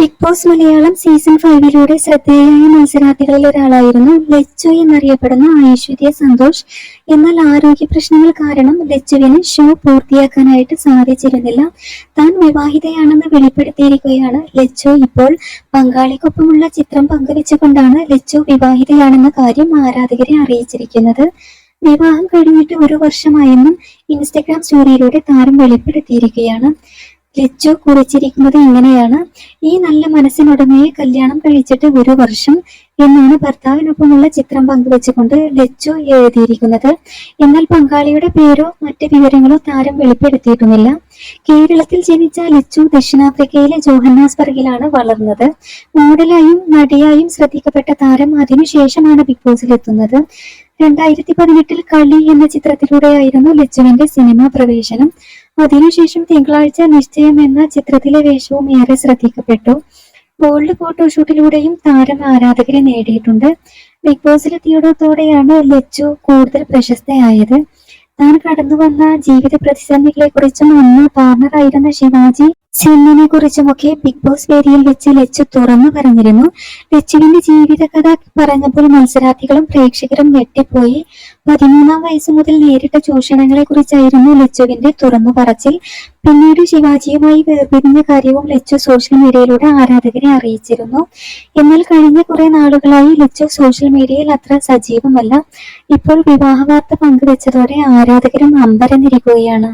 Big boss Malayalam season 5 ശ്രദ്ധേയമായ മത്സരാർത്ഥികളിൽ ഒരാളായിരുന്നു ലച്ചു എന്നറിയപ്പെടുന്ന ഐശ്വര്യ സന്തോഷ്. എന്നാൽ ആരോഗ്യ പ്രശ്നങ്ങൾ കാരണം ലച്ചുവിന് ഷോ പൂർത്തിയാക്കാനായിട്ട് സാധിച്ചിരുന്നില്ല. താൻ വിവാഹിതയാണെന്ന് വെളിപ്പെടുത്തിയിരിക്കുകയാണ് ലച്ചു ഇപ്പോൾ. പങ്കാളിക്കൊപ്പമുള്ള ചിത്രം പങ്കുവെച്ചുകൊണ്ടാണ് ലച്ചു വിവാഹിതയാണെന്ന കാര്യം ആരാധകരെ അറിയിച്ചിരിക്കുന്നത്. വിവാഹം കഴിഞ്ഞിട്ട് 1 വർഷമായെന്നും ഇൻസ്റ്റഗ്രാം സ്റ്റോറിയിലൂടെ താരം വെളിപ്പെടുത്തിയിരിക്കുകയാണ്. ലച്ചു കുറിച്ചിരിക്കുന്നത് ഇങ്ങനെയാണ്: ഈ നല്ല മനസ്സിനുടമയെ കല്യാണം കഴിച്ചിട്ട് 1 വർഷം എന്നാണ് ഭർത്താവിനൊപ്പമുള്ള ചിത്രം പങ്കുവെച്ചുകൊണ്ട് ലച്ചു എഴുതിയിരിക്കുന്നത്. എന്നാൽ പങ്കാളിയുടെ പേരോ മറ്റ് വിവരങ്ങളോ താരം വെളിപ്പെടുത്തിയിട്ടുമില്ല. കേരളത്തിൽ ജനിച്ച ലച്ചു ദക്ഷിണാഫ്രിക്കയിലെ ജോഹന്നാസ്ബർഗിലാണ് വളർന്നത്. മോഡലായും നടിയായും ശ്രദ്ധിക്കപ്പെട്ട താരം അതിനുശേഷമാണ് ബിഗ് ബോസിലെത്തുന്നത്. 2018 കളി എന്ന ചിത്രത്തിലൂടെയായിരുന്നു ലച്ചുവിന്റെ സിനിമാ പ്രവേശനം. അതിനുശേഷം തിങ്കളാഴ്ച നിശ്ചയം എന്ന ചിത്രത്തിലെ വേഷവും ഏറെ ശ്രദ്ധിക്കപ്പെട്ടു. ബോൾഡ് ഫോട്ടോഷൂട്ടിലൂടെയും താരം ആരാധകരെ നേടിയിട്ടുണ്ട്. ബിഗ് ബോസിലെത്തിയതോടെയാണ് ലച്ചു കൂടുതൽ പ്രശസ്തയായത്. താൻ കടന്നു വന്ന ജീവിത പ്രതിസന്ധികളെ കുറിച്ചും അന്ന് പാർട്ണറായിരുന്ന ശിവാജി സിന്നിനെ കുറിച്ചുമൊക്കെ ബിഗ് ബോസ് വേദിയിൽ വെച്ച് ലച്ചു തുറന്നു പറഞ്ഞിരുന്നു. ലച്ചുവിന്റെ ജീവിതകഥ പറഞ്ഞപ്പോൾ മത്സരാർത്ഥികളും പ്രേക്ഷകരും ഞെട്ടിപ്പോയി. 13-ാം വയസ്സ് മുതൽ നേരിട്ട ചൂഷണങ്ങളെ കുറിച്ചായിരുന്നു ലച്ചുവിന്റെ തുറന്നു പറച്ചിൽ. പിന്നീട് ശിവാജിയുമായി വേർപിരിഞ്ഞ കാര്യവും ലച്ചു സോഷ്യൽ മീഡിയയിലൂടെ ആരാധകരെ അറിയിച്ചിരുന്നു. എന്നാൽ കഴിഞ്ഞ കുറെ നാളുകളായി ലച്ചു സോഷ്യൽ മീഡിയയിൽ അത്ര സജീവമല്ല. ഇപ്പോൾ വിവാഹ വാർത്ത പങ്കുവെച്ചതോടെ ആരാധകരും അമ്പരന്നിരിക്കുകയാണ്.